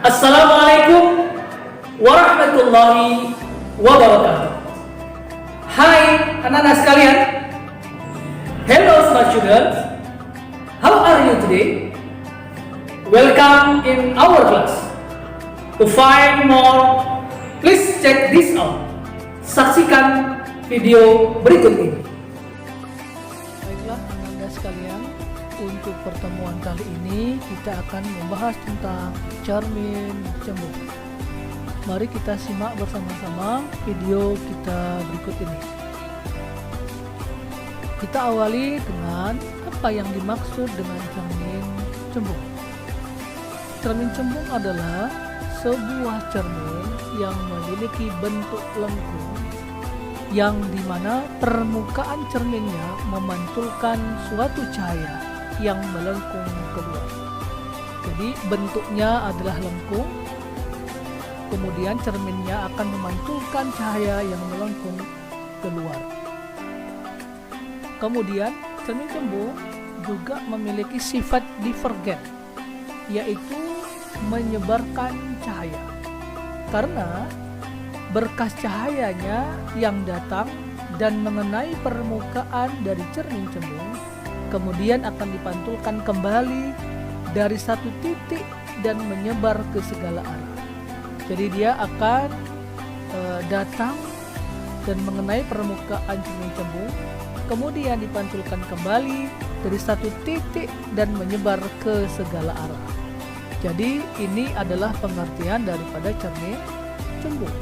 Assalamualaikum warahmatullahi wabarakatuh. Hai anak-anak sekalian. Hello smart students. How are you today? Welcome in our class. To find more, please check this out. Saksikan video berikut ini. Baiklah anak-anak sekalian, untuk pertemuan kali ini kita akan membahas tentang cermin cembung. Mari kita simak bersama-sama video kita berikut ini. Kita awali dengan apa yang dimaksud dengan cermin cembung. Cermin cembung adalah sebuah cermin yang memiliki bentuk lengkung yang dimana permukaan cerminnya memantulkan suatu cahaya yang melengkung keluar. Jadi bentuknya adalah lengkung, kemudian cerminnya akan memantulkan cahaya yang melengkung keluar. Kemudian cermin cembung juga memiliki sifat divergen, yaitu menyebarkan cahaya, karena berkas cahayanya yang datang dan mengenai permukaan dari cermin cembung kemudian akan dipantulkan kembali dari satu titik dan menyebar ke segala arah. Jadi dia akan datang dan mengenai permukaan cermin cembung, kemudian dipantulkan kembali dari satu titik dan menyebar ke segala arah. Jadi ini adalah pengertian daripada cermin cembung.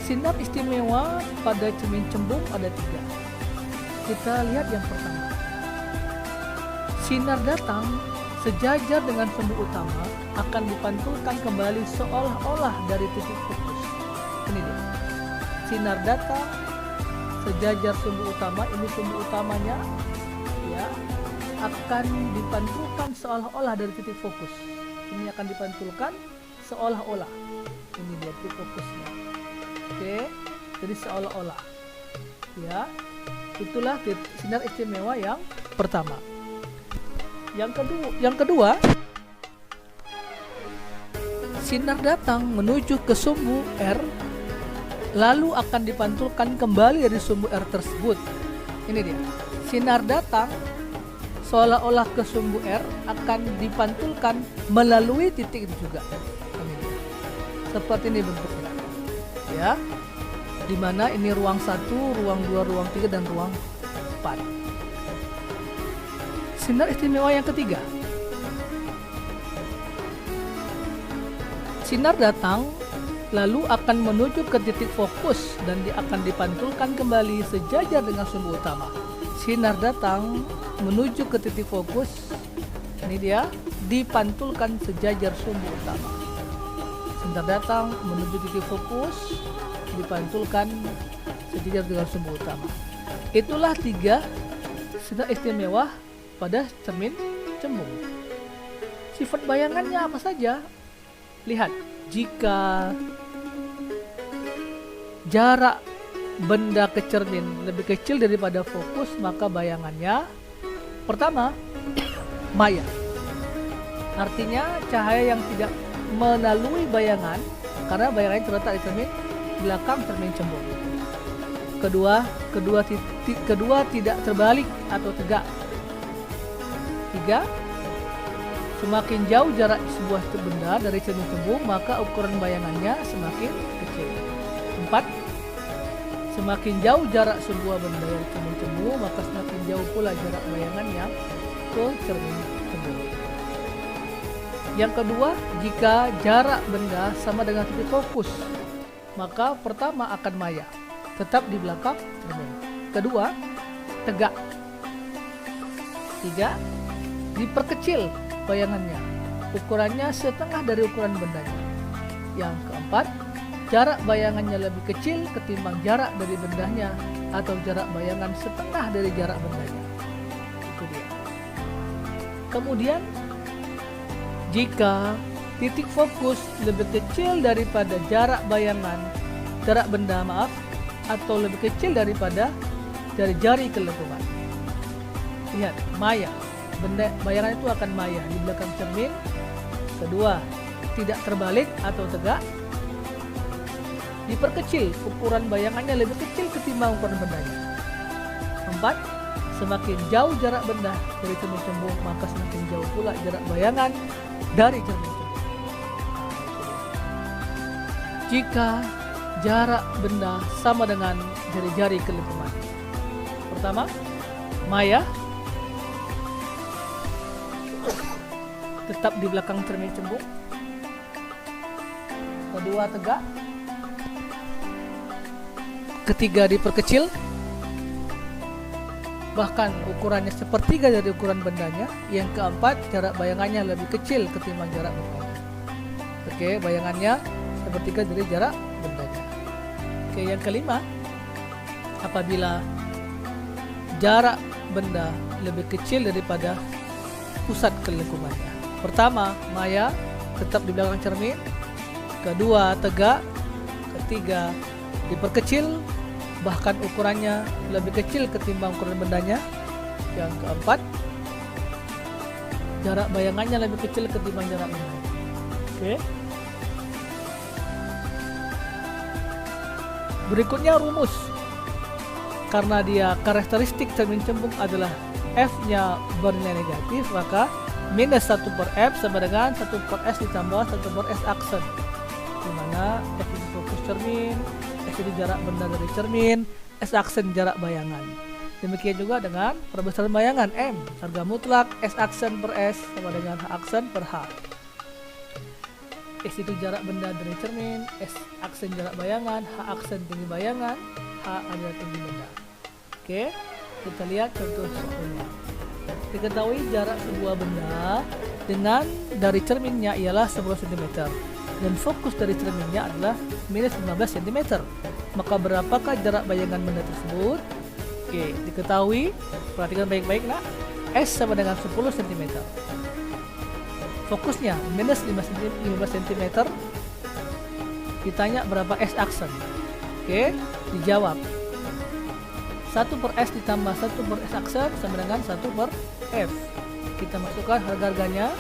Sinar istimewa pada cermin cembung ada 3. Kita lihat yang pertama. Sinar datang sejajar dengan sumbu utama akan dipantulkan kembali seolah-olah dari titik fokus. Ini dia. Sinar datang sejajar sumbu utama, ini sumbu utamanya, ya, akan dipantulkan seolah-olah dari titik fokus. Ini akan dipantulkan seolah-olah. Ini dia titik fokusnya. Oke, jadi seolah-olah. Ya. Itulah sinar istimewa yang pertama. Yang kedua, sinar datang menuju ke sumbu R, lalu akan dipantulkan kembali dari sumbu R tersebut. Ini dia. Sinar datang seolah-olah ke sumbu R akan dipantulkan melalui titik itu juga. Ini dia. Seperti ini bentuknya. Ya. Di mana ini ruang 1, ruang 2, ruang 3, dan ruang 4. Sinar istimewa yang ketiga. Sinar datang lalu akan menuju ke titik fokus dan dia akan dipantulkan kembali sejajar dengan sumbu utama. Sinar datang menuju ke titik fokus, ini dia, dipantulkan sejajar sumbu utama. Sinar datang menuju titik fokus, dipantulkan sejajar dengan sumbu utama. Itulah 3 sinar istimewa pada cermin cembung. Sifat bayangannya apa saja? Lihat, jika jarak benda ke cermin lebih kecil daripada fokus, maka bayangannya pertama maya. Artinya cahaya yang tidak melalui bayangan, karena bayangannya terletak di cermin belakang cermin cembung. Kedua tidak terbalik atau tegak. 3, semakin jauh jarak sebuah benda dari cermin cembung, maka ukuran bayangannya semakin kecil. 4, semakin jauh jarak sebuah benda dari cermin cembung, maka semakin jauh pula jarak bayangannya ke cermin cembung. Yang kedua, jika jarak benda sama dengan titik fokus, maka pertama akan maya, tetap di belakang cermin. Kedua, tegak. 3, diperkecil bayangannya, ukurannya setengah dari ukuran bendanya. Yang keempat, jarak bayangannya lebih kecil ketimbang jarak dari bendanya, atau jarak bayangan setengah dari jarak bendanya. Itu dia. Kemudian, jika titik fokus lebih kecil daripada jarak benda, atau lebih kecil daripada dari jari kelengkungan. Lihat, maya. Bayangan itu akan maya di belakang cermin Kedua, tidak terbalik atau tegak. Diperkecil, ukuran bayangannya lebih kecil ketimbang ukuran bendanya. 4. Semakin jauh jarak benda dari cermin cembung, maka semakin jauh pula jarak bayangan dari cermin cembung. Jika jarak benda sama dengan jari-jari kelengkungan. Pertama, maya tetap di belakang cermin cembung. Kedua, tegak. Ketiga, diperkecil, bahkan ukurannya sepertiga dari ukuran bendanya. Yang keempat, jarak bayangannya lebih kecil ketimbang jarak bendanya. Oke, bayangannya sepertiga dari jarak bendanya. Oke, yang kelima, apabila jarak benda lebih kecil daripada pusat kelengkungannya. Pertama, maya tetap di belakang cermin. Kedua, tegak. Ketiga, diperkecil, bahkan ukurannya lebih kecil ketimbang ukuran bendanya. Yang keempat, jarak bayangannya lebih kecil ketimbang jarak bendanya. Oke. Berikutnya rumus. Karena dia karakteristik cermin cembung adalah F-nya bernilai negatif, maka minus 1 per F sama dengan 1 per S ditambah 1 per S aksen, dimana F itu fokus cermin, S itu jarak benda dari cermin, S aksen jarak bayangan. Demikian juga dengan perbesaran bayangan M, harga mutlak S aksen per S sama dengan H aksen per H. S itu jarak benda dari cermin, S aksen jarak bayangan, H aksen tinggi bayangan, H adalah tinggi benda. Oke, kita lihat contoh soalnya. Diketahui jarak sebuah benda dengan dari cerminnya ialah 10 cm dan fokus dari cerminnya adalah minus 15 cm. Maka berapakah jarak bayangan benda tersebut? Oke, diketahui, perhatikan baik-baik nak. S sama dengan 10 cm. Fokusnya minus 15 cm. Ditanya berapa S aksen. Oke, dijawab 1 per S ditambah 1 per S aksen sama dengan 1 per F. Kita masukkan harga-harganya,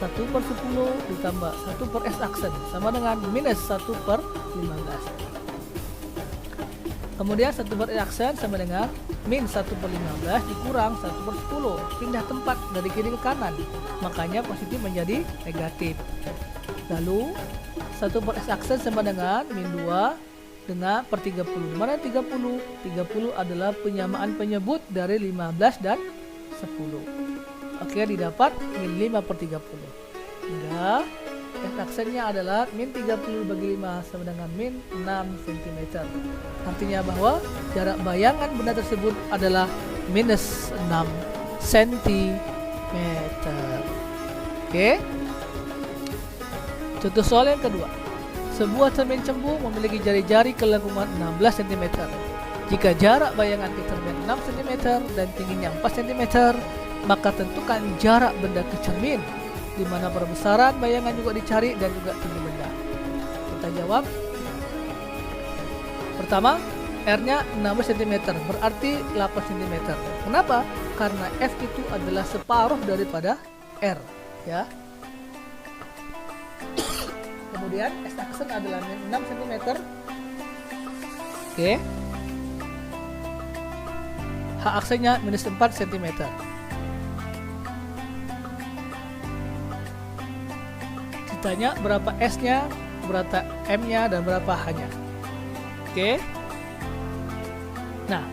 1 per 10 ditambah 1 per S aksen sama dengan minus 1 per 15. Kemudian 1 per S aksen sama dengan min 1 per 15 dikurang 1 per 10. Pindah tempat dari kiri ke kanan, makanya positif menjadi negatif. Lalu 1 per S aksen sama dengan min 2 dengan per 30. Mana 30? 30 adalah penyamaan penyebut dari 15 dan 10. Oke, didapat min 5 per 30. Hingga S aksennya adalah min 30 bagi 5 sama dengan min 6 cm. Artinya bahwa jarak bayangan benda tersebut adalah minus 6 cm. Oke. Contoh soal yang kedua. Sebuah cermin cembung memiliki jari-jari kelengkungan 16 cm. Jika jarak bayangan ke cermin 6 cm dan tingginya 4 cm, maka tentukan jarak benda ke cermin, di mana perbesaran bayangan juga dicari dan juga tinggi benda. Kita jawab. Pertama, R-nya 16 cm, berarti 8 cm. Kenapa? Karena F itu adalah separuh daripada R, ya. Kemudian S aksen adalah 6 cm. Oke. H aksennya minus 4 cm. Ditanya berapa S-nya, berapa M-nya, dan berapa H-nya. Oke. Nah,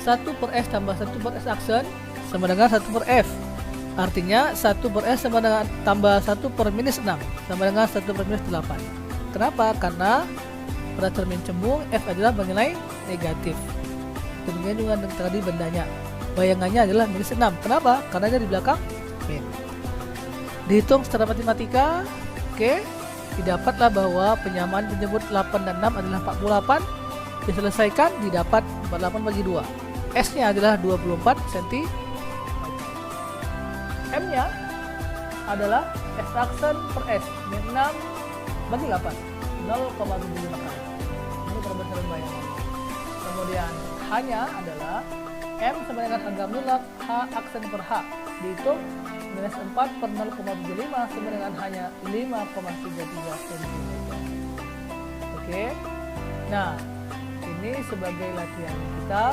1 per S tambah 1 per S aksen sama dengan 1 per F. Artinya 1 per S sama dengan tambah 1 per minus 6 sama dengan 1 per minus 8. Kenapa? Karena pada cermin cembung F adalah bernilai negatif. Demikian juga dengan tadi bendanya, bayangannya adalah minus 6. Kenapa? Karena dia di belakang min. Dihitung secara matematika. Oke, didapatlah bahwa penyamaan penyebut 8 dan 6 adalah 48. Diselesaikan, didapat 48 bagi 2. S-nya adalah 24 cm. M-nya adalah S aksen per S, min 6 bagi 8, 0,75 kali. Ini perbesaran bayangan. Kemudian H-nya adalah M sama dengan harga mutlak H aksen per H, dihitung minus 4 per 0,75 sama dengan hanya 5,33 cm. Oke. Nah, ini sebagai latihan kita,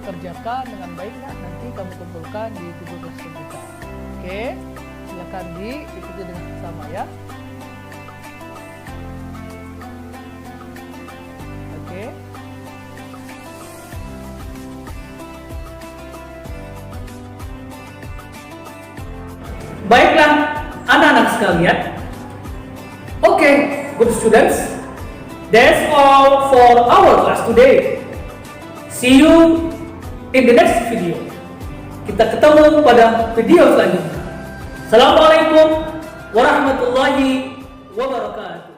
kerjakan dengan baik. Nah, nanti kamu kumpulkan di Google Classroom kita. Oke, silakan diikuti dengan sama ya. Oke. Baiklah, anak-anak sekalian. Okay, good students. That's all for our class today. See you in the next video. Kita ketemu pada video selanjutnya. Assalamualaikum warahmatullahi wabarakatuh.